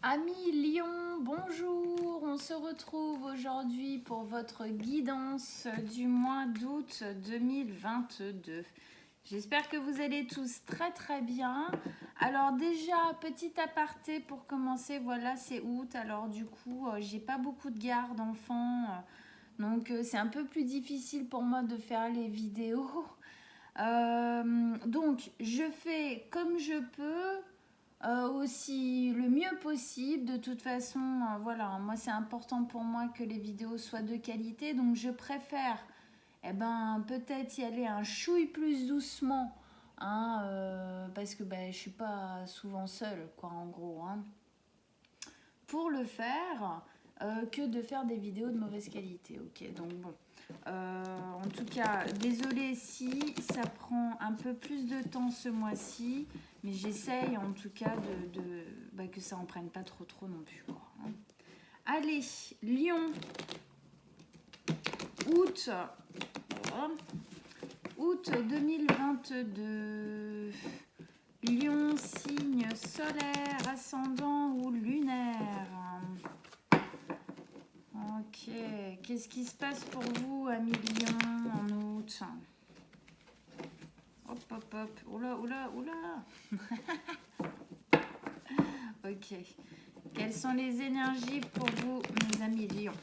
Amis Lion, bonjour, on se retrouve aujourd'hui pour votre guidance du mois d'août 2022. J'espère que vous allez tous très bien. Alors déjà, petit aparté pour commencer, voilà c'est août, alors du coup j'ai pas beaucoup de garde enfants, donc c'est un peu plus difficile pour moi de faire les vidéos. Donc je fais comme je peux. Aussi le mieux possible. De toute façon, voilà, moi c'est important pour moi que les vidéos soient de qualité, donc je préfère peut-être y aller un chouille plus doucement, hein, parce que je suis pas souvent seule, quoi, en gros, hein, pour le faire, que de faire des vidéos de mauvaise qualité. Ok, donc bon. En tout cas, désolée si ça prend un peu plus de temps ce mois-ci, mais j'essaye en tout cas que ça en prenne pas trop non plus, quoi, hein. Allez, Lion, août, voilà. Août 2022. Lion, signe solaire, ascendant ou lunaire. Ok, qu'est-ce qui se passe pour vous, amis Lion, en août? Hop, oula. Ok, quelles sont les énergies pour vous, mes amis Lion?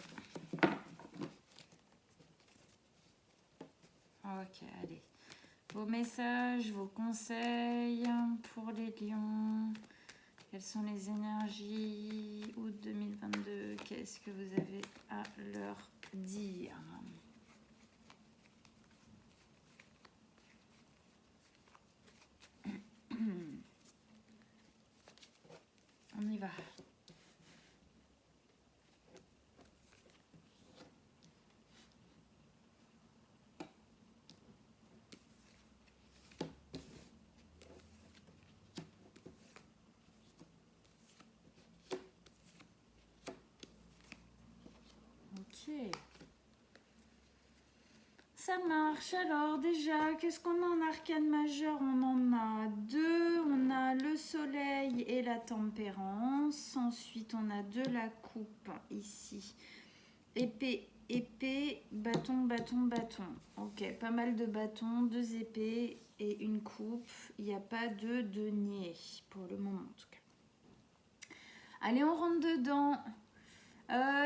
Ok, allez. Vos messages, vos conseils pour les lions. Quelles sont les énergies août 2022? Qu'est-ce que vous avez à leur dire? On y va. Ok. Ça marche. Alors déjà, qu'est-ce qu'on a en arcane majeur? On en a deux. On a le soleil et la tempérance. Ensuite, on a de la coupe ici. Épée, bâton. Ok, pas mal de bâtons, deux épées et une coupe. Il n'y a pas de denier pour le moment en tout cas. Allez, on rentre dedans.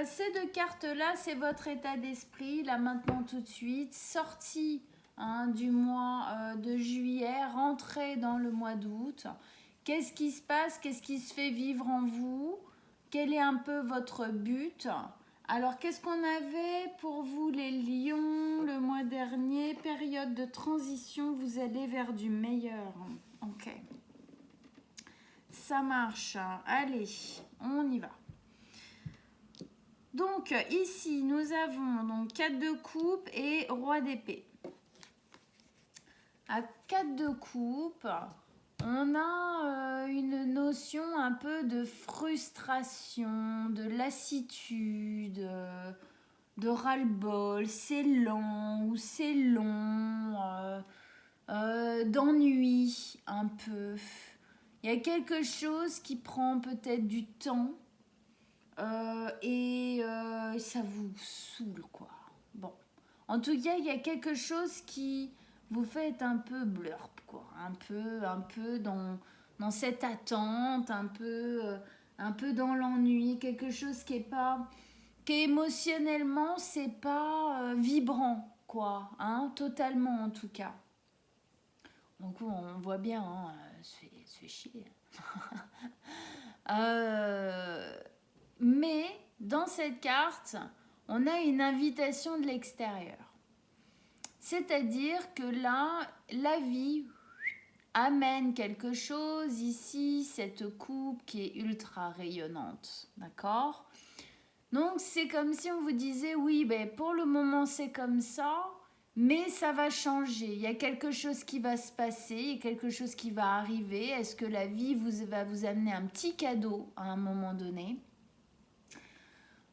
Ces deux cartes-là, c'est votre état d'esprit, là maintenant tout de suite, sortie, hein, du mois de juillet, rentrée dans le mois d'août. Qu'est-ce qui se passe? Qu'est-ce qui se fait vivre en vous? Quel est un peu votre but? Alors, qu'est-ce qu'on avait pour vous les lions le mois dernier? Période de transition, vous allez vers du meilleur. Ok. Ça marche. Allez, on y va. Donc ici, nous avons donc 4 de coupe et roi d'épée. À 4 de coupe, on a une notion un peu de frustration, de lassitude, de ras-le-bol, c'est lent ou c'est long, d'ennui un peu. Il y a quelque chose qui prend peut-être du temps. Et ça vous saoule, quoi. Bon. En tout cas, il y a quelque chose qui vous fait être un peu blurp, quoi. Un peu dans cette attente, un peu dans l'ennui. Quelque chose qui est pas... qui émotionnellement, c'est pas vibrant, quoi. Hein, totalement, en tout cas. Donc, on voit bien, hein, se fait chier. Mais dans cette carte, on a une invitation de l'extérieur. C'est-à-dire que là, la vie amène quelque chose ici, cette coupe qui est ultra rayonnante. D'accord? Donc c'est comme si on vous disait, oui, pour le moment c'est comme ça, mais ça va changer. Il y a quelque chose qui va se passer, il y a quelque chose qui va arriver. Est-ce que la vie va vous amener un petit cadeau à un moment donné?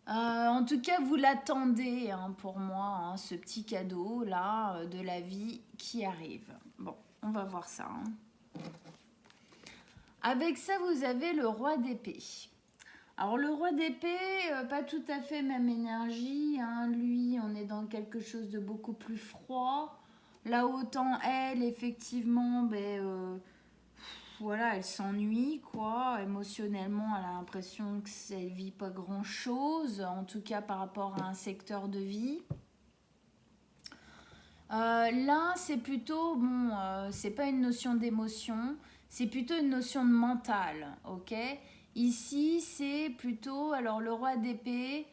En tout cas, vous l'attendez, hein, pour moi, hein, ce petit cadeau là de la vie qui arrive. Bon, on va voir ça, hein. Avec ça, vous avez le roi d'épée. Alors le roi d'épée, pas tout à fait même énergie, hein. Lui, on est dans quelque chose de beaucoup plus froid. Là, autant elle, effectivement, voilà, elle s'ennuie, quoi. Émotionnellement, elle a l'impression que elle vit pas grand-chose, en tout cas par rapport à un secteur de vie. Là, c'est plutôt, bon, c'est pas une notion d'émotion, c'est plutôt une notion de mental, ok? Ici, c'est plutôt, alors le roi d'épée,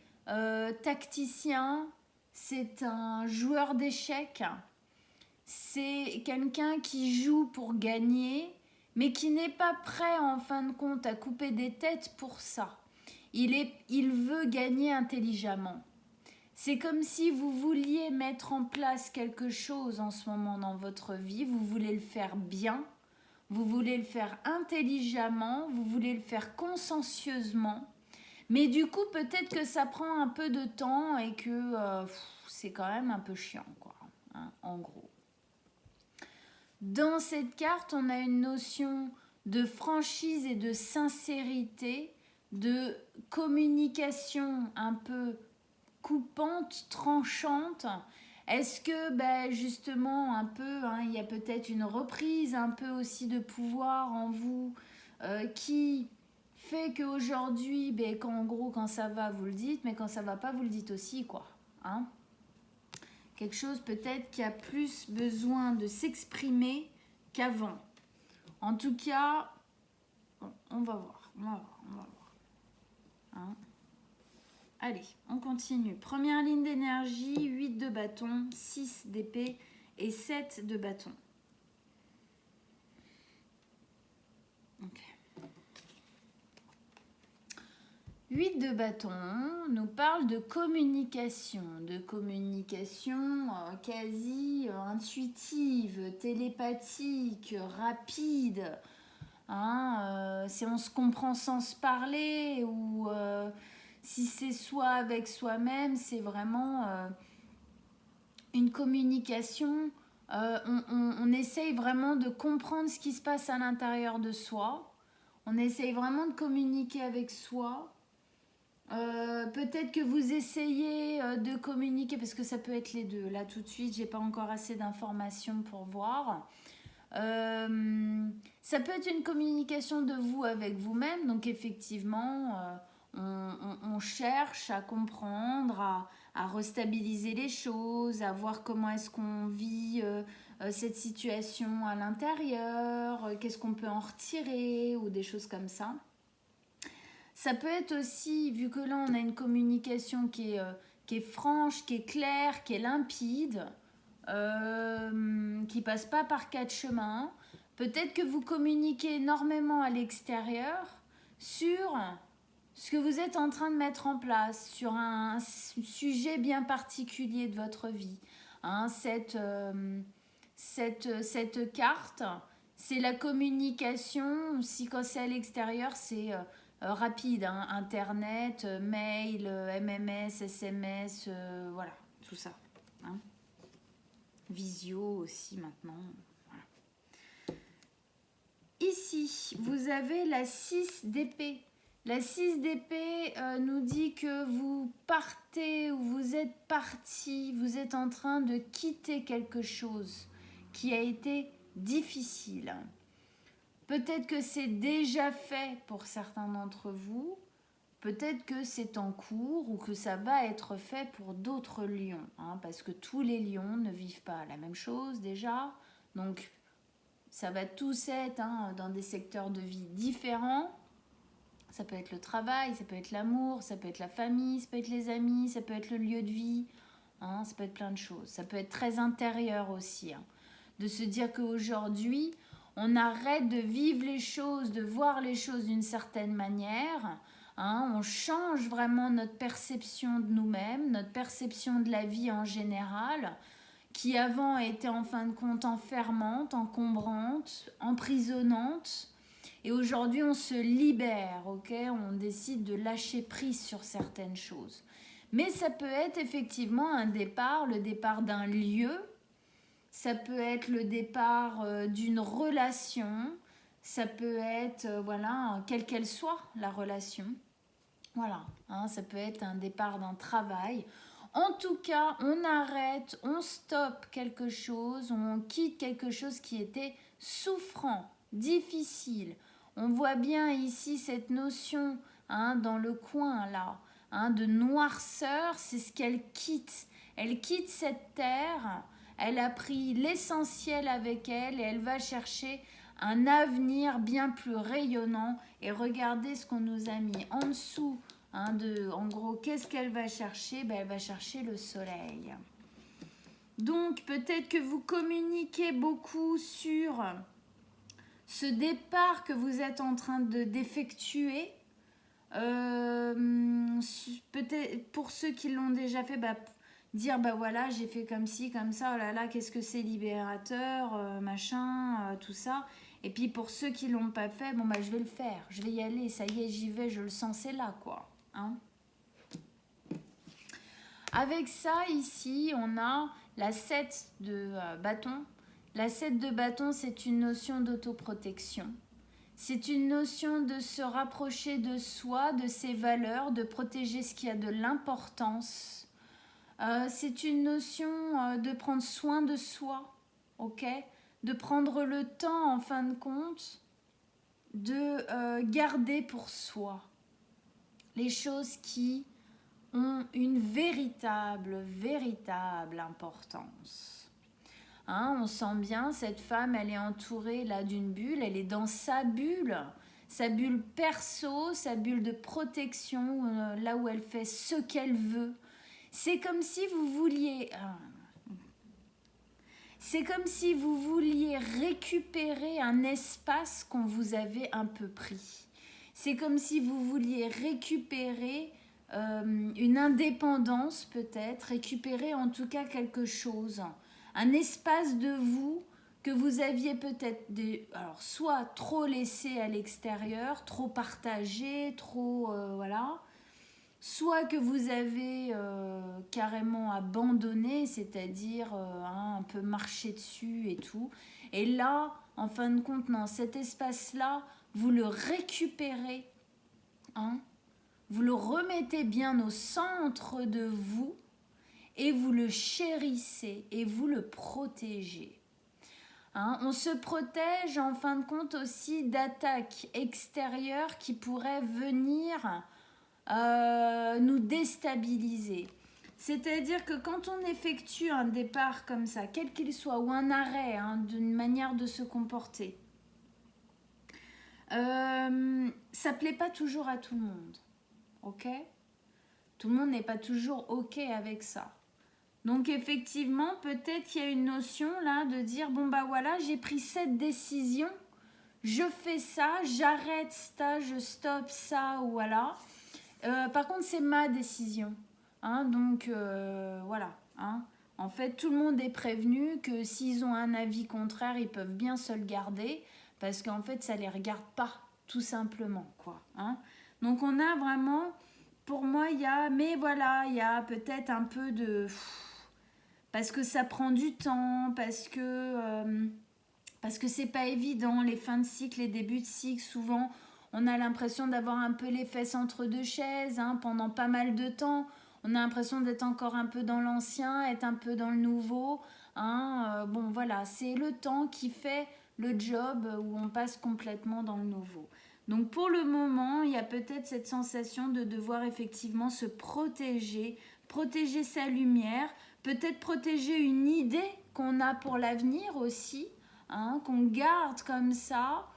tacticien, c'est un joueur d'échecs, c'est quelqu'un qui joue pour gagner, mais qui n'est pas prêt en fin de compte à couper des têtes pour ça. Il veut gagner intelligemment. C'est comme si vous vouliez mettre en place quelque chose en ce moment dans votre vie, vous voulez le faire bien, vous voulez le faire intelligemment, vous voulez le faire consciencieusement, mais du coup peut-être que ça prend un peu de temps et que c'est quand même un peu chiant, quoi, hein, en gros. Dans cette carte, on a une notion de franchise et de sincérité, de communication un peu coupante, tranchante. Est-ce que justement un peu, hein, il y a peut-être une reprise un peu aussi de pouvoir en vous qui fait qu'aujourd'hui, en gros quand ça va vous le dites, mais quand ça va pas vous le dites aussi, quoi, hein. Quelque chose peut-être qui a plus besoin de s'exprimer qu'avant. En tout cas, on va voir, on va voir. Hein. Allez, on continue. Première ligne d'énergie, 8 de bâton, 6 d'épée et 7 de bâton. Ok. 8 de bâton nous parle de communication quasi intuitive, télépathique, rapide. Hein, si on se comprend sans se parler ou si c'est soi avec soi-même, c'est vraiment une communication. On essaye vraiment de comprendre ce qui se passe à l'intérieur de soi. On essaye vraiment de communiquer avec soi. Peut-être que vous essayez de communiquer, parce que ça peut être les deux. Là, tout de suite, j'ai pas encore assez d'informations pour voir. Ça peut être une communication de vous avec vous-même. Donc, effectivement, on cherche à comprendre, à restabiliser les choses, à voir comment est-ce qu'on vit cette situation à l'intérieur, qu'est-ce qu'on peut en retirer ou des choses comme ça. Ça peut être aussi, vu que là on a une communication qui est franche, qui est claire, qui est limpide, qui passe pas par quatre chemins. Peut-être que vous communiquez énormément à l'extérieur sur ce que vous êtes en train de mettre en place, sur un sujet bien particulier de votre vie. Hein, cette carte, c'est la communication. Si quand c'est à l'extérieur, c'est rapide, hein, Internet, mail, MMS, SMS, voilà, tout ça. Hein. Visio aussi maintenant. Voilà. Ici, vous avez la 6 d'épée. La 6 d'épée nous dit que vous partez ou vous êtes parti, vous êtes en train de quitter quelque chose qui a été difficile. Peut-être que c'est déjà fait pour certains d'entre vous, peut-être que c'est en cours ou que ça va être fait pour d'autres lions, hein, parce que tous les lions ne vivent pas la même chose déjà, donc ça va tous être dans des secteurs de vie différents. Ça peut être le travail, ça peut être l'amour, ça peut être la famille, ça peut être les amis, ça peut être le lieu de vie, hein, ça peut être plein de choses. Ça peut être très intérieur aussi, hein, de se dire qu'aujourd'hui, on arrête de vivre les choses, de voir les choses d'une certaine manière. Hein, on change vraiment notre perception de nous-mêmes, notre perception de la vie en général, qui avant était en fin de compte enfermante, encombrante, emprisonnante. Et aujourd'hui, on se libère, ok? On décide de lâcher prise sur certaines choses. Mais ça peut être effectivement un départ, le départ d'un lieu. Ça peut être le départ d'une relation. Ça peut être, voilà, quelle qu'elle soit la relation. Voilà, hein, ça peut être un départ d'un travail. En tout cas, on arrête, on stoppe quelque chose, on quitte quelque chose qui était souffrant, difficile. On voit bien ici cette notion, hein, dans le coin là, hein, de noirceur, c'est ce qu'elle quitte. Elle quitte cette terre, elle a pris l'essentiel avec elle et elle va chercher un avenir bien plus rayonnant. Et regardez ce qu'on nous a mis en dessous. Hein, en gros, qu'est-ce qu'elle va chercher? Ben, elle va chercher le soleil. Donc, peut-être que vous communiquez beaucoup sur ce départ que vous êtes en train d'effectuer. Peut-être pour ceux qui l'ont déjà fait, bah, dire bah voilà, j'ai fait comme ci, comme ça, oh là là, qu'est-ce que c'est libérateur, machin, tout ça. Et puis pour ceux qui l'ont pas fait, bon bah je vais le faire, je vais y aller, ça y est, j'y vais, je le sens, c'est là quoi. Hein. Avec ça, ici, on a la 7 de bâton. La 7 de bâton, c'est une notion d'autoprotection. C'est une notion de se rapprocher de soi, de ses valeurs, de protéger ce qui a de l'importance. C'est une notion de prendre soin de soi, ok? De prendre le temps, en fin de compte, de garder pour soi les choses qui ont une véritable importance. Hein, on sent bien, cette femme, elle est entourée là d'une bulle, elle est dans sa bulle perso, sa bulle de protection, là où elle fait ce qu'elle veut. C'est comme si vous vouliez... C'est comme si vous vouliez récupérer un espace qu'on vous avait un peu pris. C'est comme si vous vouliez récupérer une indépendance peut-être, récupérer en tout cas quelque chose, un espace de vous que vous aviez peut-être alors soit trop laissé à l'extérieur, trop partagé, trop voilà, soit que vous avez carrément abandonné, c'est-à-dire un peu marché dessus et tout. Et là, en fin de compte, non, cet espace-là, vous le récupérez, hein, vous le remettez bien au centre de vous et vous le chérissez et vous le protégez. Hein, on se protège en fin de compte aussi d'attaques extérieures qui pourraient venir nous déstabiliser. C'est-à-dire que quand on effectue un départ comme ça, quel qu'il soit, ou un arrêt d'une manière de se comporter, ça plaît pas toujours à tout le monde. Ok? Tout le monde n'est pas toujours ok avec ça. Donc effectivement, peut-être qu'il y a une notion là de dire bon bah voilà, j'ai pris cette décision, je fais ça, j'arrête ça, je stoppe ça, ou voilà. Par contre, c'est ma décision. Hein, donc voilà. Hein. En fait, tout le monde est prévenu que s'ils ont un avis contraire, ils peuvent bien se le garder parce qu'en fait, ça ne les regarde pas, tout simplement. Quoi, hein. Donc on a vraiment, pour moi, il y a, mais voilà, il y a peut-être un peu de... Parce que ça prend du temps, parce que c'est pas évident, les fins de cycle, les débuts de cycle, souvent on a l'impression d'avoir un peu les fesses entre deux chaises hein, pendant pas mal de temps. On a l'impression d'être encore un peu dans l'ancien, être un peu dans le nouveau. Hein. Bon voilà, c'est le temps qui fait le job où on passe complètement dans le nouveau. Donc pour le moment, il y a peut-être cette sensation de devoir effectivement se protéger, protéger sa lumière, peut-être protéger une idée qu'on a pour l'avenir aussi, hein, qu'on garde comme ça,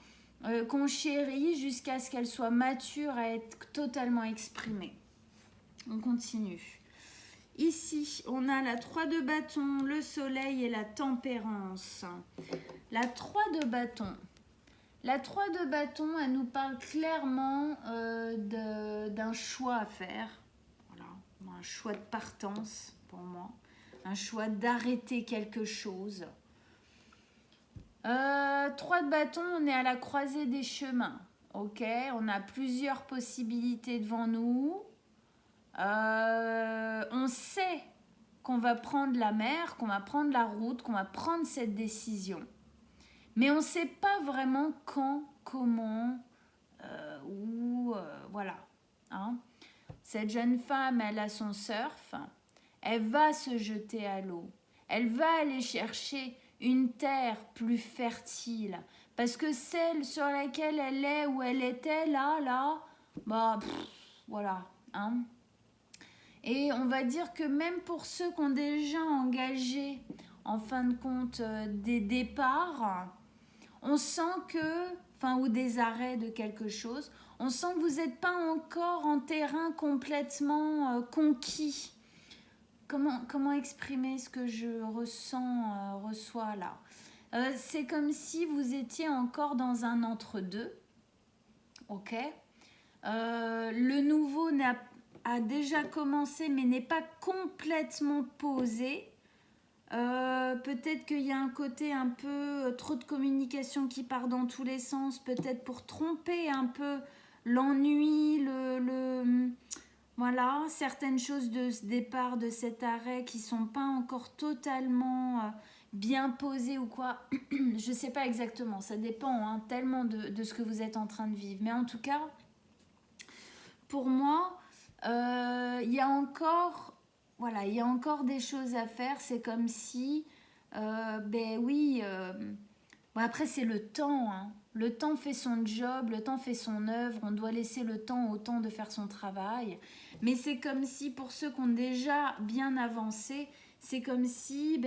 qu'on chérit jusqu'à ce qu'elle soit mature à être totalement exprimée. On continue. Ici, on a la 3 de bâton, le soleil et la tempérance. La 3 de bâton. La 3 de bâton, elle nous parle clairement d'un choix à faire. Voilà, un choix de partance pour moi. Un choix d'arrêter quelque chose. 3 de bâton, on est à la croisée des chemins. Ok, on a plusieurs possibilités devant nous. On sait qu'on va prendre la mer, qu'on va prendre la route, qu'on va prendre cette décision. Mais on ne sait pas vraiment quand, comment, où, voilà. Hein. cette jeune femme, elle a son surf, elle va se jeter à l'eau. Elle va aller chercher une terre plus fertile. Parce que celle sur laquelle elle est, où elle était, là, bah, voilà. Hein. Et on va dire que même pour ceux qui ont déjà engagé, en fin de compte, des départs, on sent que, enfin, ou des arrêts de quelque chose, on sent que vous n'êtes pas encore en terrain complètement conquis. Comment exprimer ce que je reçois là? C'est comme si vous étiez encore dans un entre-deux, ok? Le nouveau a déjà commencé mais n'est pas complètement posé. Peut-être qu'il y a un côté un peu trop de communication qui part dans tous les sens, peut-être pour tromper un peu l'ennui, voilà, certaines choses de ce départ, de cet arrêt qui sont pas encore totalement bien posées ou quoi. Je sais pas exactement, ça dépend hein, tellement de ce que vous êtes en train de vivre. Mais en tout cas, pour moi, il y a encore, voilà, il y a encore des choses à faire. C'est comme si, ben oui, bon, après c'est le temps. Hein. Le temps fait son job, le temps fait son œuvre. On doit laisser le temps au temps de faire son travail. Mais c'est comme si, pour ceux qui ont déjà bien avancé, c'est comme si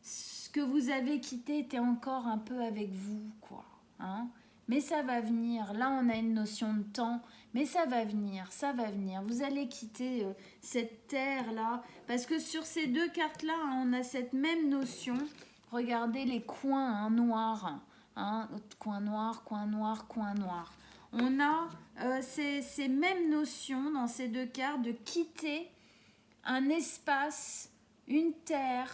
ce que vous avez quitté était encore un peu avec vous, quoi. Hein. Mais ça va venir. Là, on a une notion de temps. Mais ça va venir, ça va venir. Vous allez quitter cette terre-là. Parce que sur ces deux cartes-là, hein, on a cette même notion. Regardez les coins hein, noirs. Hein, coin noir, coin noir, coin noir. On a ces mêmes notions dans ces deux cartes de quitter un espace, une terre,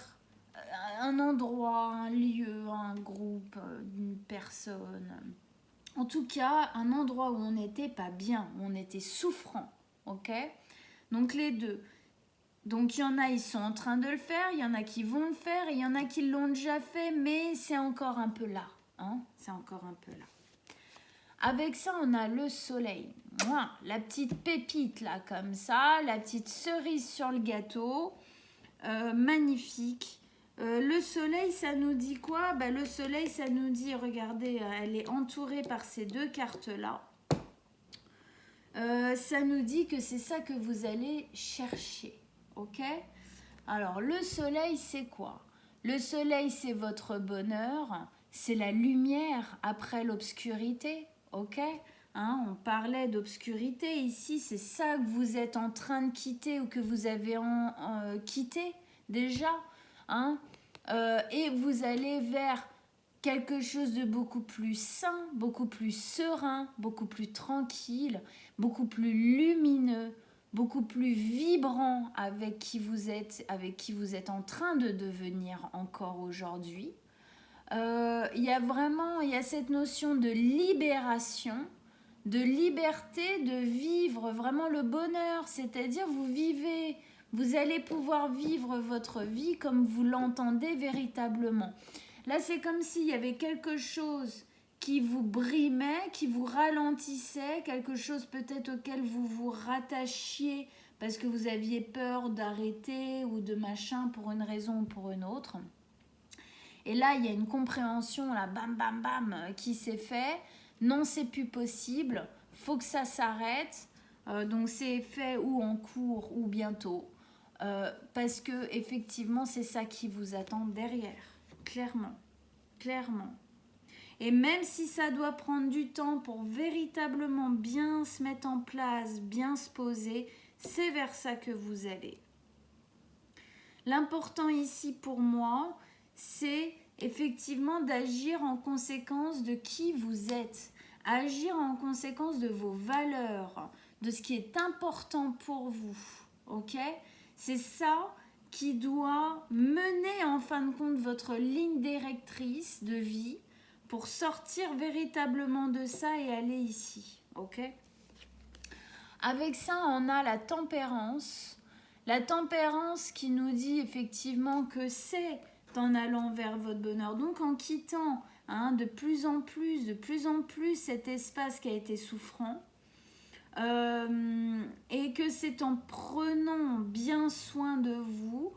un endroit, un lieu, un groupe, une personne. En tout cas, un endroit où on n'était pas bien, où on était souffrant. Ok? Donc les deux. Donc il y en a, ils sont en train de le faire, il y en a qui vont le faire, et il y en a qui l'ont déjà fait, mais c'est encore un peu là. Hein? C'est encore un peu là. Avec ça, on a le soleil. Mouah, la petite pépite là, comme ça, la petite cerise sur le gâteau. Magnifique. Le soleil, ça nous dit quoi? Le soleil, ça nous dit, regardez, elle est entourée par ces deux cartes-là. Ça nous dit que c'est ça que vous allez chercher. Ok? Alors, le soleil, c'est quoi? Le soleil, c'est votre bonheur. C'est la lumière après l'obscurité. Ok? Hein, on parlait d'obscurité. Ici, c'est ça que vous êtes en train de quitter ou que vous avez quitté déjà. Hein? Et vous allez vers quelque chose de beaucoup plus sain, beaucoup plus serein, beaucoup plus tranquille, beaucoup plus lumineux, beaucoup plus vibrant avec qui vous êtes en train de devenir encore aujourd'hui. Il y a cette notion de libération, de liberté, de vivre vraiment le bonheur, c'est-à-dire vous allez pouvoir vivre votre vie comme vous l'entendez véritablement. Là, c'est comme s'il y avait quelque chose qui vous brimait, qui vous ralentissait, quelque chose peut-être auquel vous vous rattachiez parce que vous aviez peur d'arrêter ou de machin pour une raison ou pour une autre. Et là, il y a une compréhension, là, bam, bam, bam, qui s'est fait. Non, c'est plus possible. Faut que ça s'arrête. Donc, c'est fait ou en cours ou bientôt. Parce que effectivement, c'est ça qui vous attend derrière. Clairement. Clairement. Et même si ça doit prendre du temps pour véritablement bien se mettre en place, bien se poser, c'est vers ça que vous allez. L'important ici pour moi, c'est effectivement d'agir en conséquence de qui vous êtes, agir en conséquence de vos valeurs, de ce qui est important pour vous, ok? C'est ça qui doit mener en fin de compte votre ligne directrice de vie pour sortir véritablement de ça et aller ici, ok? Avec ça, on a la tempérance. La tempérance qui nous dit effectivement que c'est en allant vers votre bonheur. Donc en quittant de plus en plus cet espace qui a été souffrant, et que c'est en prenant bien soin de vous,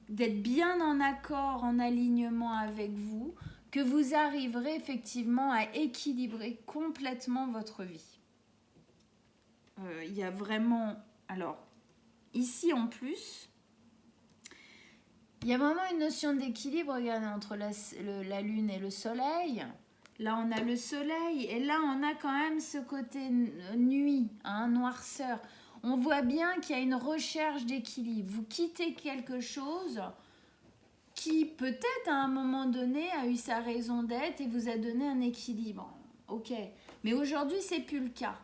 d'être bien en accord, en alignement avec vous, que vous arriverez effectivement à équilibrer complètement votre vie. Il y a vraiment... Alors, ici en plus, il y a vraiment une notion d'équilibre, regardez, entre la lune et le soleil. Là, on a le soleil et là, on a quand même ce côté nuit, hein, noirceur. On voit bien qu'il y a une recherche d'équilibre. Vous quittez quelque chose qui, peut-être, à un moment donné, a eu sa raison d'être et vous a donné un équilibre. Ok, mais aujourd'hui, c'est plus le cas.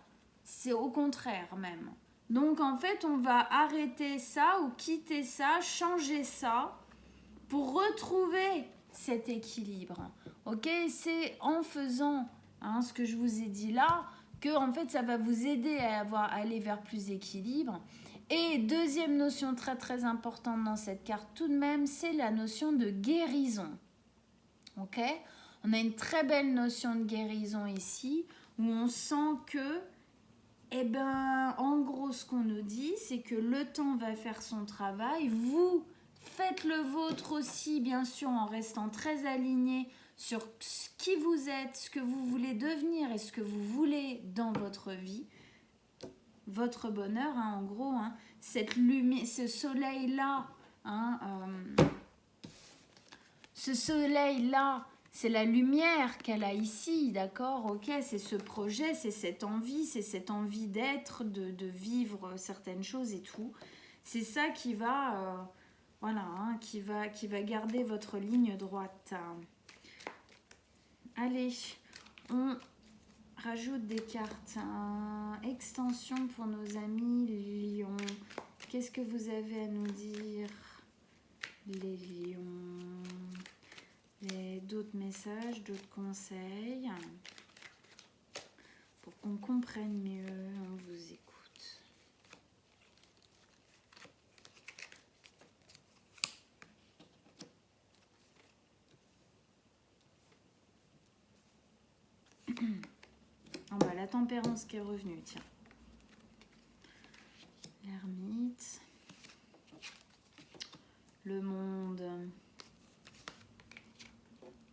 C'est au contraire même. Donc, en fait, on va arrêter ça ou quitter ça, changer ça pour retrouver cet équilibre. Ok, c'est en faisant ce que je vous ai dit là que en fait ça va vous aider à aller vers plus d'équilibre. Et deuxième notion très très importante dans cette carte tout de même, c'est la notion de guérison. Ok, on a une très belle notion de guérison ici où on sent que en gros ce qu'on nous dit c'est que le temps va faire son travail, vous faites le vôtre aussi, bien sûr, en restant très aligné sur qui vous êtes, ce que vous voulez devenir et ce que vous voulez dans votre vie. Votre bonheur, en gros, cette lumière, ce soleil-là, ce soleil-là, c'est la lumière qu'elle a ici, d'accord? Ok, c'est ce projet, c'est cette envie d'être, de vivre certaines choses et tout. C'est ça qui va... Voilà, qui va garder votre ligne droite. Allez, on rajoute des cartes. Extension pour nos amis lions. Qu'est-ce que vous avez à nous dire, les lions? D'autres messages, d'autres conseils pour qu'on comprenne mieux. On vous écoute. La tempérance qui est revenue, tiens. L'ermite. Le monde.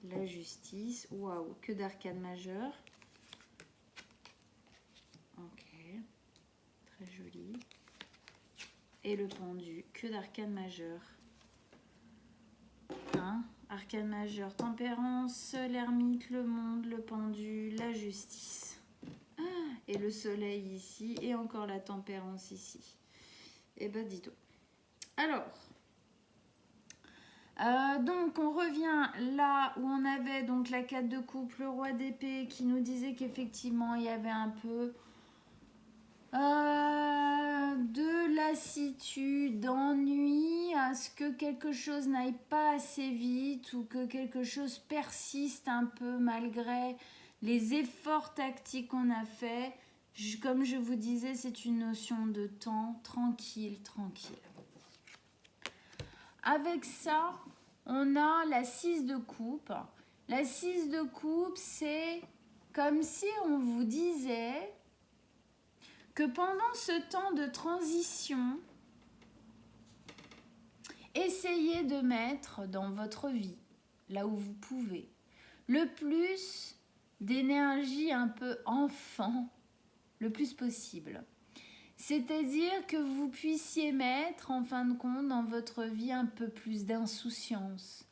La justice. Waouh, que d'arcane majeure. Ok. Très joli. Et le pendu. Que d'arcane majeure. Arcane majeur, tempérance, l'ermite, le monde, le pendu, la justice. Et le soleil ici, et encore la tempérance ici. Et ben dis donc. Alors, donc on revient là où on avait donc la 4 de coupe, le roi d'épée qui nous disait qu'effectivement il y avait un peu de lassitude, d'ennui à ce que quelque chose n'aille pas assez vite ou que quelque chose persiste un peu malgré les efforts tactiques qu'on a fait. Comme je vous disais, c'est une notion de temps tranquille. Avec ça, on a la 6 de coupe. La 6 de coupe, c'est comme si on vous disait que pendant ce temps de transition, essayez de mettre dans votre vie, là où vous pouvez, le plus d'énergie un peu enfant, le plus possible. C'est-à-dire que vous puissiez mettre, en fin de compte, dans votre vie un peu plus d'insouciance,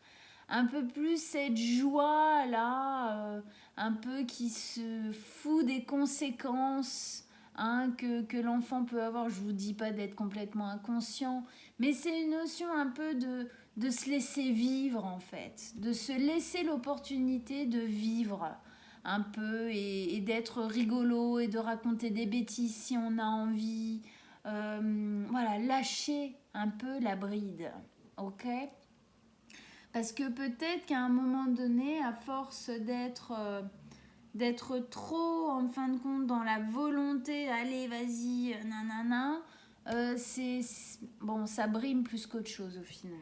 un peu plus cette joie-là, un peu qui se fout des conséquences que l'enfant peut avoir. Je ne vous dis pas d'être complètement inconscient, mais c'est une notion un peu de se laisser vivre, en fait, de se laisser l'opportunité de vivre un peu et d'être rigolo et de raconter des bêtises si on a envie. Voilà, lâcher un peu la bride, ok? Parce que peut-être qu'à un moment donné, à force d'être trop, en fin de compte, dans la volonté, allez, vas-y, nanana, bon, ça brime plus qu'autre chose au final.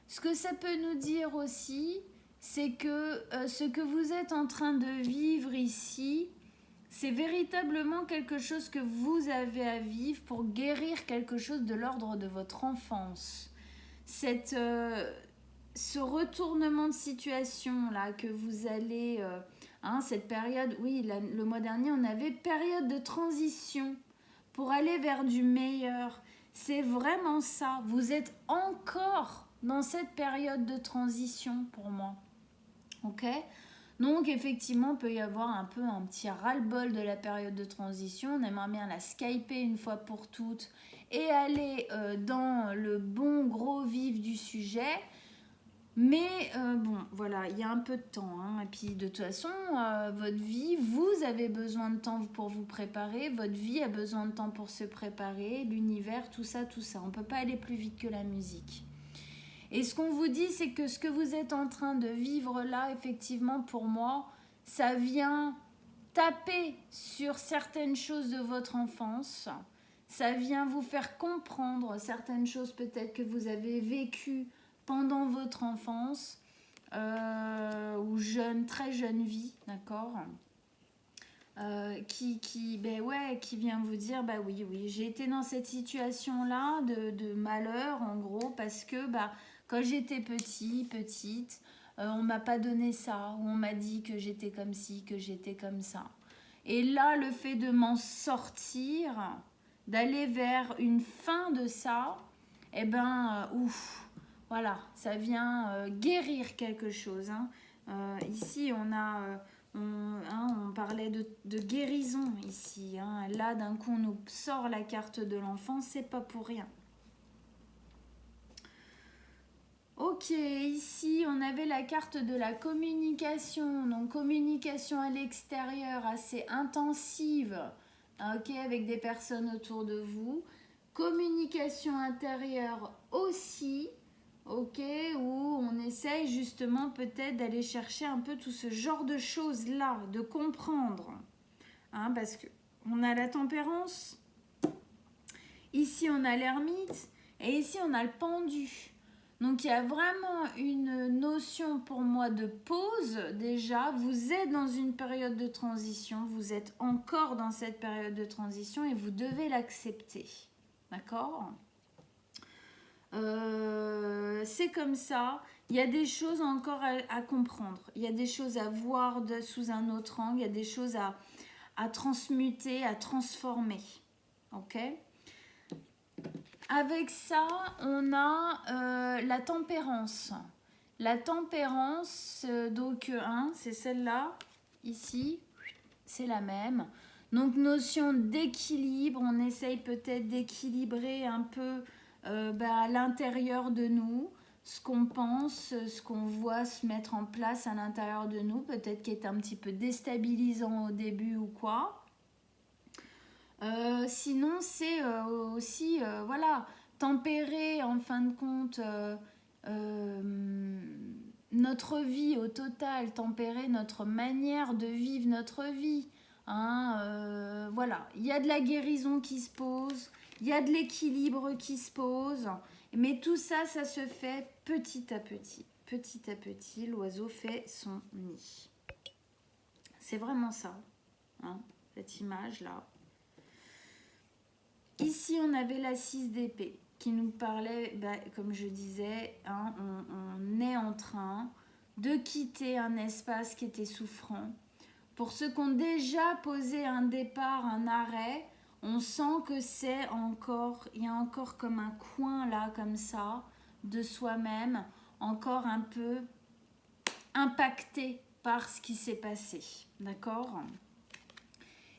Ce que ça peut nous dire aussi, c'est que ce que vous êtes en train de vivre ici, C'est véritablement quelque chose que vous avez à vivre pour guérir quelque chose de l'ordre de votre enfance. Ce retournement de situation là que vous allez, cette période, oui, le mois dernier on avait période de transition pour aller vers du meilleur. C'est vraiment ça. Vous êtes encore dans cette période de transition pour moi. Ok ? Donc effectivement, il peut y avoir un peu un petit ras-le-bol de la période de transition. On aimerait bien la skyper une fois pour toutes et aller dans le bon gros vif du sujet. Mais bon, voilà, il y a un peu de temps. Et puis de toute façon, votre vie, vous avez besoin de temps pour vous préparer. Votre vie a besoin de temps pour se préparer. L'univers, tout ça, tout ça. On ne peut pas aller plus vite que la musique. Et ce qu'on vous dit, c'est que ce que vous êtes en train de vivre là, effectivement, pour moi, ça vient taper sur certaines choses de votre enfance. Ça vient vous faire comprendre certaines choses peut-être que vous avez vécues pendant votre enfance ou très jeune vie, d'accord, qui vient vous dire, oui, j'ai été dans cette situation-là de malheur, en gros, parce que quand j'étais petite, on m'a pas donné ça, ou on m'a dit que j'étais comme ci, que j'étais comme ça. Et là, le fait de m'en sortir, d'aller vers une fin de ça, voilà, ça vient guérir quelque chose. Ici, on parlait de guérison ici. Là, d'un coup, on nous sort la carte de l'enfant, c'est pas pour rien. Ok, ici on avait la carte de la communication, donc communication à l'extérieur assez intensive, ok, avec des personnes autour de vous. Communication intérieure aussi, ok, où on essaye justement peut-être d'aller chercher un peu tout ce genre de choses-là, de comprendre. Parce qu'on a la tempérance, ici on a l'ermite, et ici on a le pendu. Donc il y a vraiment une notion pour moi de pause déjà. Vous êtes dans une période de transition, vous êtes encore dans cette période de transition et vous devez l'accepter. D'accord ? C'est comme ça. Il y a des choses encore à comprendre. Il y a des choses à voir sous un autre angle. Il y a des choses à transmuter, à transformer. Ok ? Avec ça, on a la tempérance. La tempérance, c'est celle-là, ici, c'est la même. Donc, notion d'équilibre, on essaye peut-être d'équilibrer un peu à l'intérieur de nous, ce qu'on pense, ce qu'on voit se mettre en place à l'intérieur de nous, peut-être qui est un petit peu déstabilisant au début ou quoi. Sinon, c'est aussi, tempérer en fin de compte notre vie au total, tempérer notre manière de vivre notre vie. Voilà, il y a de la guérison qui se pose, il y a de l'équilibre qui se pose, mais tout ça, ça se fait petit à petit. Petit à petit, l'oiseau fait son nid. C'est vraiment ça, cette image-là. Ici, on avait la 6 d'épée qui nous parlait, comme je disais, on est en train de quitter un espace qui était souffrant. Pour ceux qui ont déjà posé un départ, un arrêt, on sent que il y a encore comme un coin là, comme ça, de soi-même, encore un peu impacté par ce qui s'est passé. D'accord ?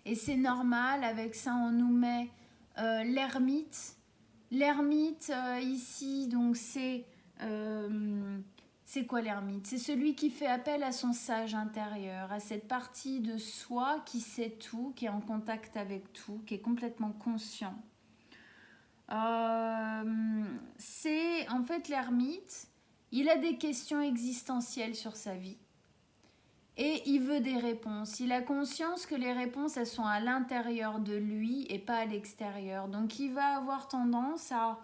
Et c'est normal, avec ça, on nous met l'ermite. L'ermite, ici, donc c'est quoi l'ermite ? C'est celui qui fait appel à son sage intérieur, à cette partie de soi qui sait tout, qui est en contact avec tout, qui est complètement conscient. C'est en fait l'ermite, il a des questions existentielles sur sa vie. Et il veut des réponses. Il a conscience que les réponses, elles sont à l'intérieur de lui et pas à l'extérieur. Donc, il va avoir tendance à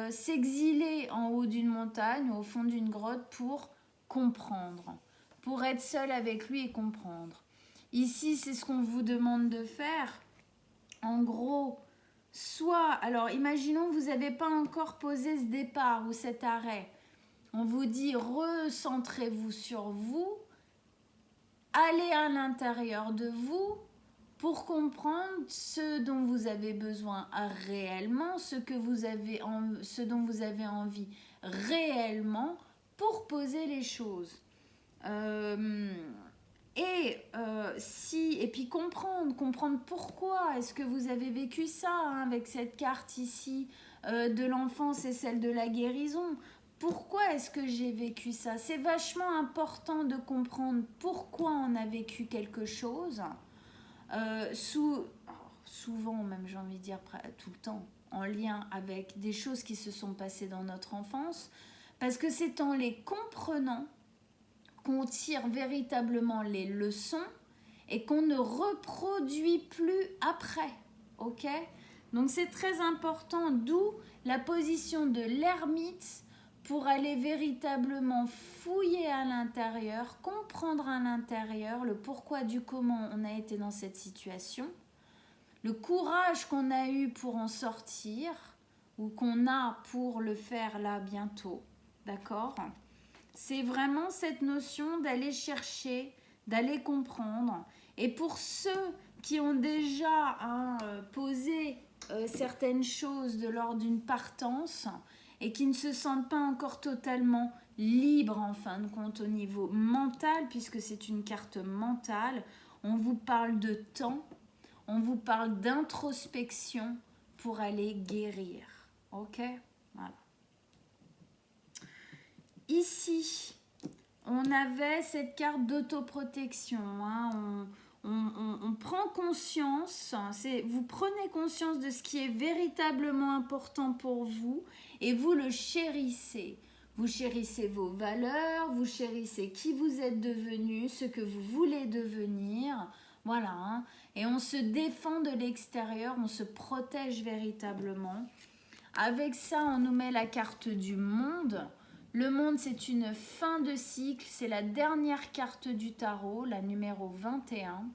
s'exiler en haut d'une montagne ou au fond d'une grotte pour comprendre, pour être seul avec lui et comprendre. Ici, c'est ce qu'on vous demande de faire. En gros, soit, alors imaginons que vous n'avez pas encore posé ce départ ou cet arrêt. On vous dit recentrez-vous sur vous, allez à l'intérieur de vous pour comprendre ce dont vous avez besoin réellement, ce dont vous avez envie réellement pour poser les choses. Et puis comprendre pourquoi est-ce que vous avez vécu ça, hein, avec cette carte ici de l'enfance et celle de la guérison. Pourquoi est-ce que j'ai vécu ça? C'est vachement important de comprendre pourquoi on a vécu quelque chose. Souvent, même j'ai envie de dire tout le temps, en lien avec des choses qui se sont passées dans notre enfance, parce que c'est en les comprenant qu'on tire véritablement les leçons et qu'on ne reproduit plus après, ok? Donc c'est très important, d'où la position de l'ermite pour aller véritablement fouiller à l'intérieur, comprendre à l'intérieur le pourquoi du comment on a été dans cette situation, le courage qu'on a eu pour en sortir ou qu'on a pour le faire là bientôt, d'accord? C'est vraiment cette notion d'aller chercher, d'aller comprendre. Et pour ceux qui ont déjà posé certaines choses de l'ordre d'une partance et qui ne se sentent pas encore totalement libres en fin de compte au niveau mental, puisque c'est une carte mentale, on vous parle de temps, on vous parle d'introspection pour aller guérir. Ok? Voilà. Ici, on avait cette carte d'autoprotection. Hein. On prend conscience, vous prenez conscience de ce qui est véritablement important pour vous et vous le chérissez. Vous chérissez vos valeurs, vous chérissez qui vous êtes devenu, ce que vous voulez devenir. Voilà. Hein. Et on se défend de l'extérieur, on se protège véritablement. Avec ça, on nous met la carte du monde. Le monde, c'est une fin de cycle, c'est la dernière carte du tarot, la numéro 21.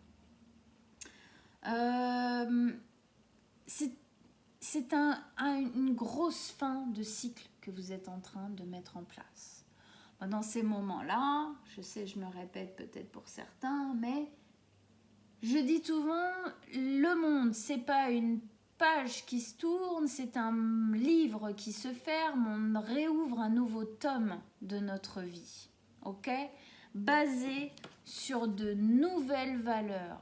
C'est une grosse fin de cycle que vous êtes en train de mettre en place. Dans ces moments-là, je sais, je me répète peut-être pour certains, mais je dis souvent, le monde, c'est pas une page qui se tourne, c'est un livre qui se ferme, on réouvre un nouveau tome de notre vie, ok? Basé sur de nouvelles valeurs,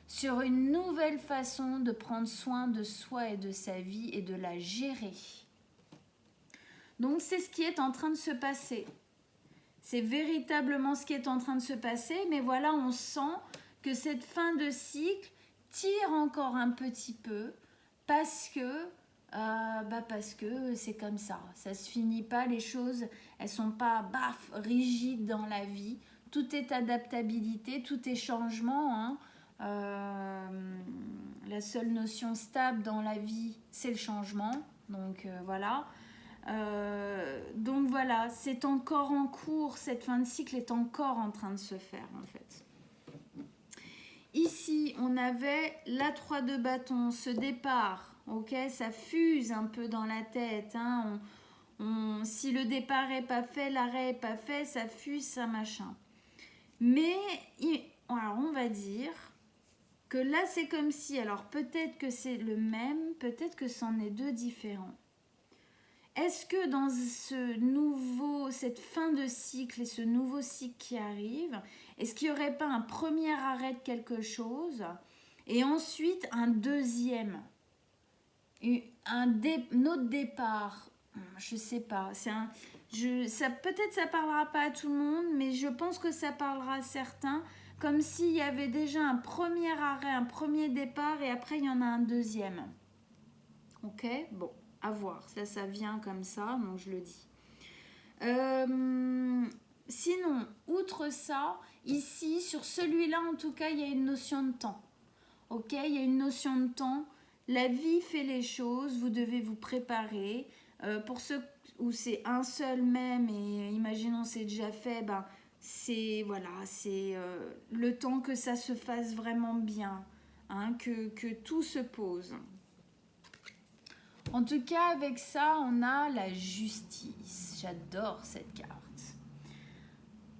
sur une nouvelle façon de prendre soin de soi et de sa vie et de la gérer. Donc c'est ce qui est en train de se passer. C'est véritablement ce qui est en train de se passer, mais voilà, on sent que cette fin de cycle tire encore un petit peu, parce que c'est comme ça. Ça se finit pas, les choses, elles sont pas rigides dans la vie. Tout est adaptabilité, tout est changement. Hein. La seule notion stable dans la vie, c'est le changement. Donc voilà. Donc voilà, c'est encore en cours. Cette fin de cycle est encore en train de se faire en fait. Ici, on avait la 3 de bâton, ce départ, ok, ça fuse un peu dans la tête. Hein, si le départ n'est pas fait, l'arrêt n'est pas fait, ça fuse, ça machin. Mais, alors on va dire que là, c'est comme si, alors peut-être que c'est le même, peut-être que c'en est deux différents. Est-ce que dans cette fin de cycle et ce nouveau cycle qui arrive, est-ce qu'il n'y aurait pas un premier arrêt de quelque chose et ensuite un deuxième, un autre départ? Je ne sais pas. Peut-être ça ne parlera pas à tout le monde, mais je pense que ça parlera à certains, comme s'il y avait déjà un premier arrêt, un premier départ et après il y en a un deuxième. Ok, bon. À voir, ça vient comme ça, donc je le dis. Sinon, outre ça, ici, sur celui-là, en tout cas, il y a une notion de temps. Ok, il y a une notion de temps. La vie fait les choses, vous devez vous préparer. Pour ceux où c'est un seul même, et imaginons c'est déjà fait, c'est voilà, c'est le temps que ça se fasse vraiment bien, hein, que tout se pose. En tout cas, avec ça, on a la justice. J'adore cette carte.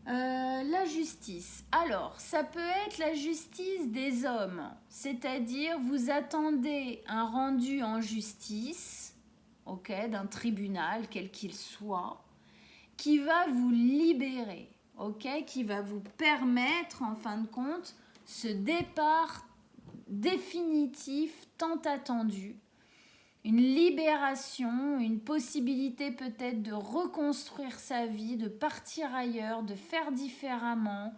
La justice. Alors, ça peut être la justice des hommes, c'est-à-dire vous attendez un rendu en justice, ok, d'un tribunal, quel qu'il soit, qui va vous libérer, ok, qui va vous permettre, en fin de compte, ce départ définitif tant attendu, une libération, une possibilité peut-être de reconstruire sa vie, de partir ailleurs, de faire différemment,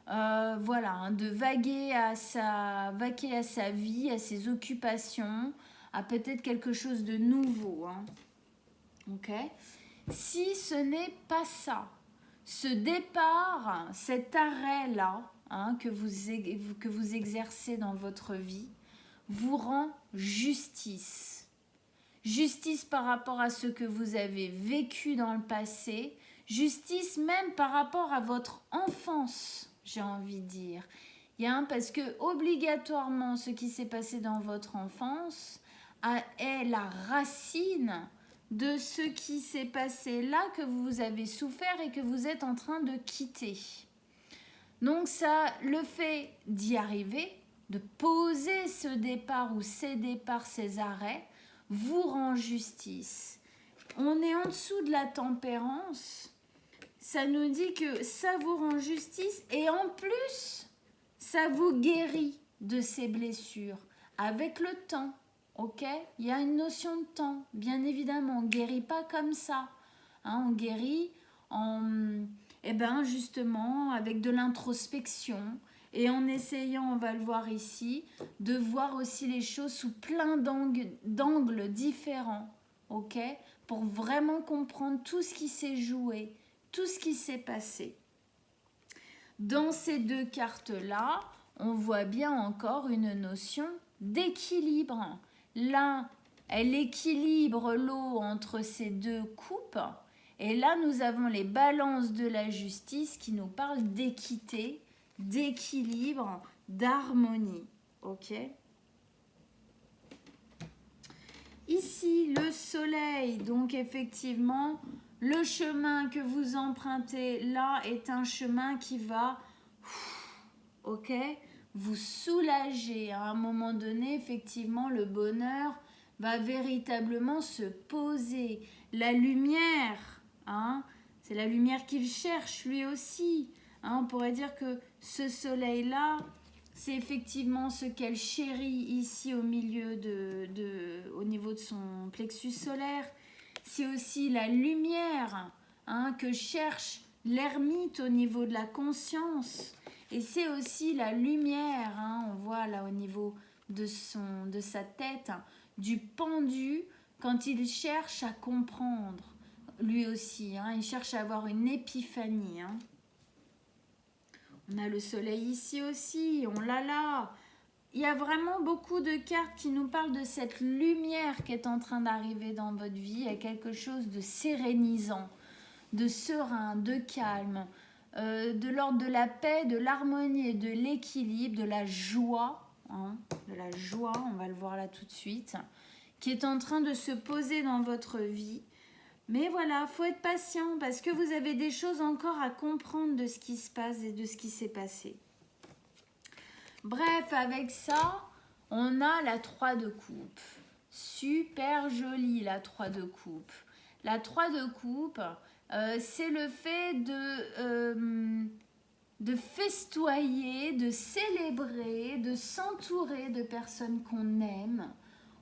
voilà, hein, de vaquer à sa vie, à ses occupations, à peut-être quelque chose de nouveau. Hein. Ok ? Si ce n'est pas ça, ce départ, cet arrêt-là, hein, que vous exercez dans votre vie, vous rend justice. Justice par rapport à ce que vous avez vécu dans le passé, justice même par rapport à votre enfance, j'ai envie de dire. Parce que obligatoirement, ce qui s'est passé dans votre enfance est la racine de ce qui s'est passé là, que vous avez souffert et que vous êtes en train de quitter. Donc ça, le fait d'y arriver, de poser ce départ ou ces départs, ces arrêts, vous rend justice. On est en dessous de la tempérance. Ça nous dit que ça vous rend justice et en plus, ça vous guérit de ces blessures avec le temps. Ok ? Il y a une notion de temps, bien évidemment. On ne guérit pas comme ça. Hein, on guérit justement avec de l'introspection et en essayant, on va le voir ici, de voir aussi les choses sous plein d'angles différents, ok, pour vraiment comprendre tout ce qui s'est joué, tout ce qui s'est passé. Dans ces deux cartes-là, on voit bien encore une notion d'équilibre. Là, elle équilibre l'eau entre ces deux coupes. Et là, nous avons les balances de la justice qui nous parlent d'équité, d'équilibre, d'harmonie. Ok ? Ici, le soleil, donc effectivement, le chemin que vous empruntez là est un chemin qui va, ok, vous soulager. À un moment donné, effectivement, le bonheur va véritablement se poser. La lumière, hein, c'est la lumière qu'il cherche lui aussi. Hein, on pourrait dire que ce soleil-là, c'est effectivement ce qu'elle chérit ici au milieu au niveau de son plexus solaire. C'est aussi la lumière, hein, que cherche l'ermite au niveau de la conscience. Et c'est aussi la lumière, hein, on voit là au niveau de sa tête, hein, du pendu quand il cherche à comprendre. Lui aussi, hein, il cherche à avoir une épiphanie. Hein. On a le soleil ici aussi, on l'a là. Il y a vraiment beaucoup de cartes qui nous parlent de cette lumière qui est en train d'arriver dans votre vie. Il y a quelque chose de sérénisant, de serein, de calme, de l'ordre de la paix, de l'harmonie et de l'équilibre, de la joie. Hein, de la joie, on va le voir là tout de suite, qui est en train de se poser dans votre vie. Mais voilà, il faut être patient parce que vous avez des choses encore à comprendre de ce qui se passe et de ce qui s'est passé. Bref, avec ça, on a la 3 de coupe. Super jolie la 3 de coupe. La 3 de coupe, c'est le fait de festoyer, de célébrer, de s'entourer de personnes qu'on aime.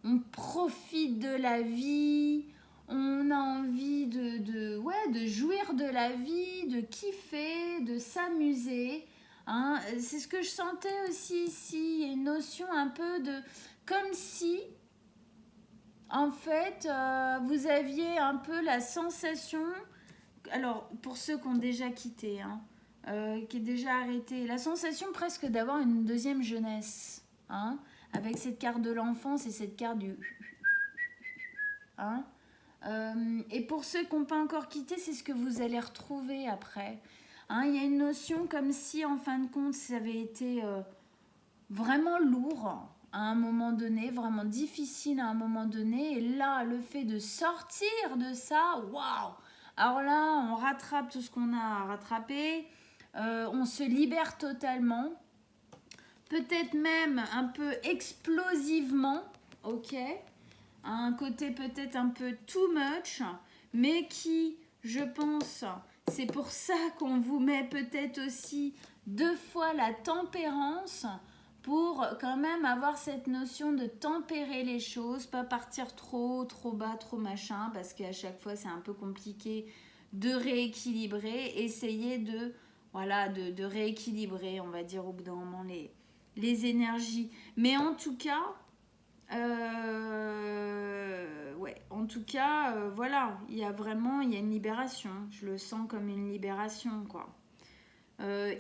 On profite de la vie. On a envie de jouir de la vie, de kiffer, de s'amuser. Hein. C'est ce que je sentais aussi ici. Il y a une notion un peu de... Comme si, en fait, vous aviez un peu la sensation... Alors, pour ceux qui ont déjà quitté, hein, qui est déjà arrêté, la sensation presque d'avoir une deuxième jeunesse. Hein, avec cette carte de l'enfance et cette carte du... Hein. Et pour ceux qui n'ont pas encore quitté, c'est ce que vous allez retrouver après. Hein, il y a une notion comme si, en fin de compte, ça avait été vraiment lourd à un moment donné, vraiment difficile à un moment donné. Et là, le fait de sortir de ça, waouh! Alors là, on rattrape tout ce qu'on a à rattraper. On se libère totalement. Peut-être même un peu explosivement, ok? Un côté peut-être un peu too much, mais qui, je pense, c'est pour ça qu'on vous met peut-être aussi 2 fois la tempérance pour quand même avoir cette notion de tempérer les choses, pas partir trop bas, trop machin, parce qu'à chaque fois c'est un peu compliqué de rééquilibrer, essayer de, voilà, de rééquilibrer, on va dire au bout d'un moment les énergies. Mais en tout cas, ouais, en tout cas, voilà, il y a vraiment, il y a une libération. Je le sens comme une libération, quoi.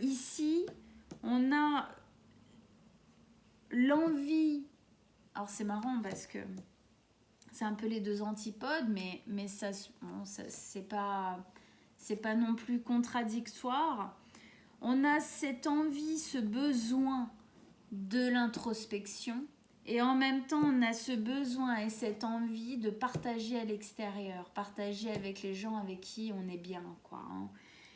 Ici, on a l'envie. Alors c'est marrant parce que c'est un peu les deux antipodes, mais ça, bon, ça c'est pas non plus contradictoire. On a cette envie, ce besoin de l'introspection. Et en même temps, on a ce besoin et cette envie de partager à l'extérieur, partager avec les gens avec qui on est bien, quoi. Hein.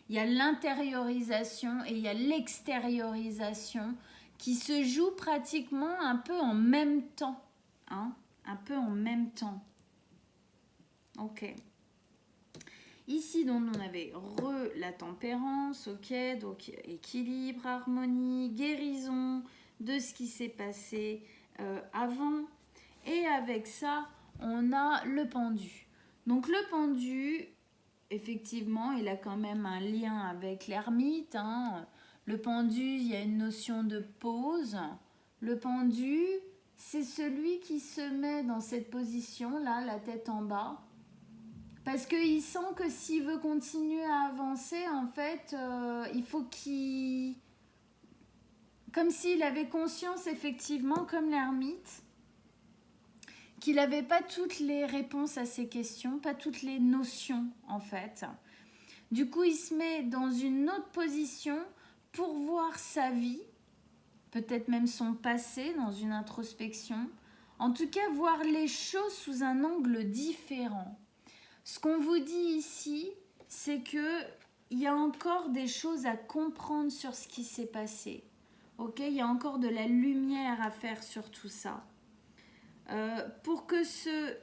Il y a l'intériorisation et il y a l'extériorisation qui se joue pratiquement un peu en même temps. Hein, un peu en même temps. Ok. Ici, donc, on avait la tempérance, ok, donc équilibre, harmonie, guérison de ce qui s'est passé avant. Et avec ça, on a le pendu. Donc le pendu, effectivement, il a quand même un lien avec l'ermite. Hein. Le pendu, il y a une notion de pause. Le pendu, c'est celui qui se met dans cette position-là, la tête en bas. Parce qu'il sent que s'il veut continuer à avancer, en fait, il faut qu'il... Comme s'il avait conscience, effectivement, comme l'ermite, qu'il n'avait pas toutes les réponses à ses questions, pas toutes les notions, en fait. Du coup, il se met dans une autre position pour voir sa vie, peut-être même son passé, dans une introspection. En tout cas, voir les choses sous un angle différent. Ce qu'on vous dit ici, c'est que il y a encore des choses à comprendre sur ce qui s'est passé. Ok, il y a encore de la lumière à faire sur tout ça. Pour que cette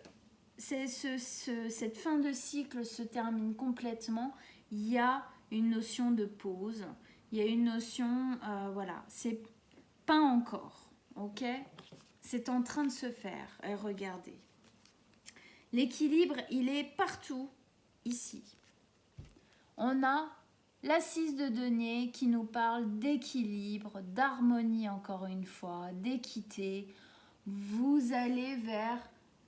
fin de cycle se termine complètement, il y a une notion de pause. Il y a une notion, voilà, c'est pas encore. Ok, c'est en train de se faire. Et regardez. L'équilibre, il est partout, ici. On a la 6 de denier qui nous parle d'équilibre, d'harmonie encore une fois, d'équité. Vous allez vers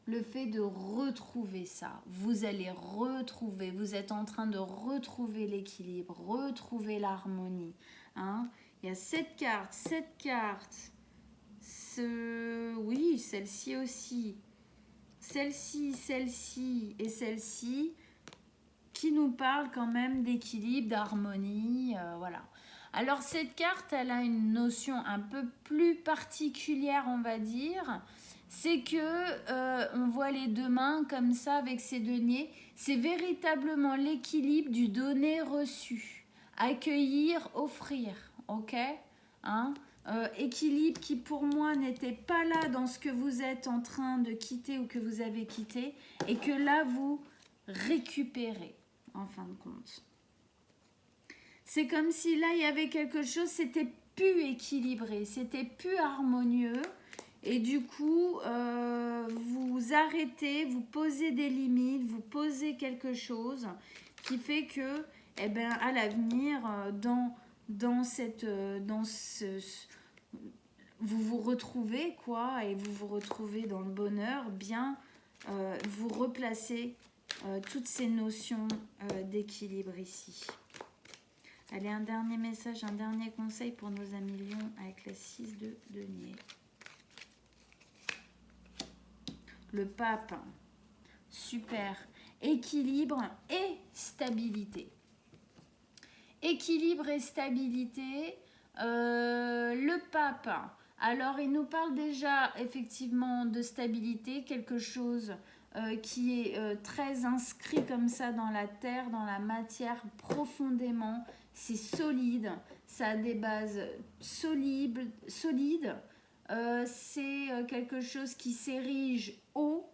le fait de retrouver ça. Vous allez retrouver, vous êtes en train de retrouver l'équilibre, retrouver l'harmonie. Hein. Il y a cette carte, oui, celle-ci aussi. Celle-ci et celle-ci qui nous parlent quand même d'équilibre, d'harmonie, voilà. Alors cette carte, elle a une notion un peu plus particulière, on va dire. C'est que on voit les deux mains comme ça avec ces deniers. C'est véritablement l'équilibre du donner-reçu. Accueillir, offrir, ok, hein. Équilibre qui pour moi n'était pas là dans ce que vous êtes en train de quitter ou que vous avez quitté et que là vous récupérez en fin de compte. C'est comme si là il y avait quelque chose, c'était plus équilibré, c'était plus harmonieux et du coup vous arrêtez, vous posez des limites, vous posez quelque chose qui fait que eh ben, à l'avenir vous vous retrouvez quoi et vous vous retrouvez dans le bonheur bien vous replacez toutes ces notions d'équilibre ici. Allez, un dernier message, un dernier conseil pour nos amis lions avec la 6 de denier. Le pape, super, équilibre et stabilité. équilibre et stabilité. Le pape, alors il nous parle déjà effectivement de stabilité, quelque chose qui est très inscrit comme ça dans la terre, dans la matière profondément. C'est solide, ça a des bases solides. C'est quelque chose qui s'érige haut.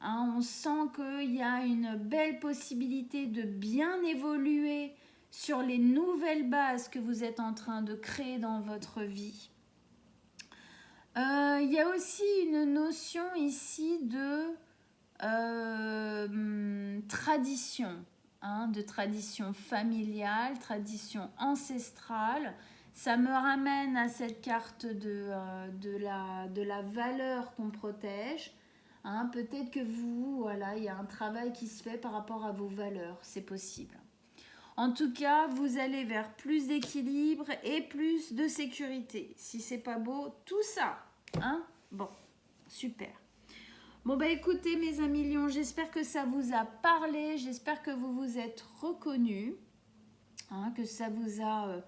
Hein, on sent qu'il y a une belle possibilité de bien évoluer sur les nouvelles bases que vous êtes en train de créer dans votre vie. Il y a aussi une notion ici de tradition, hein, de tradition familiale, tradition ancestrale. Ça me ramène à cette carte de la valeur qu'on protège. Hein, peut-être que vous, voilà, il y a un travail qui se fait par rapport à vos valeurs, c'est possible. En tout cas, vous allez vers plus d'équilibre et plus de sécurité. Si c'est pas beau, tout ça, hein? Bon, super. Bon bah écoutez mes amis lions, j'espère que ça vous a parlé, j'espère que vous vous êtes reconnus, hein, que ça vous a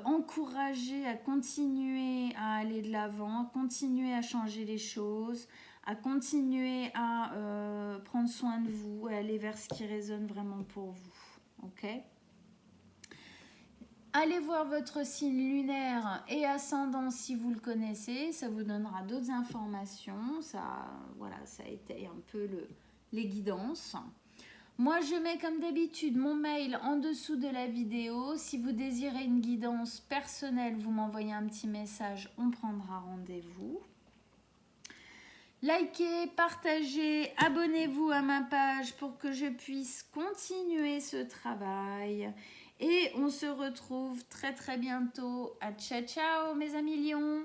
encouragé à continuer à aller de l'avant, à continuer à changer les choses, à continuer à prendre soin de vous et aller vers ce qui résonne vraiment pour vous. Ok ? Allez voir votre signe lunaire et ascendant si vous le connaissez, ça vous donnera d'autres informations, ça étaye un peu les guidances. Moi, je mets comme d'habitude mon mail en dessous de la vidéo. Si vous désirez une guidance personnelle, vous m'envoyez un petit message, on prendra rendez-vous. Likez, partagez, abonnez-vous à ma page pour que je puisse continuer ce travail. Et on se retrouve très très bientôt. À ciao ciao mes amis lions.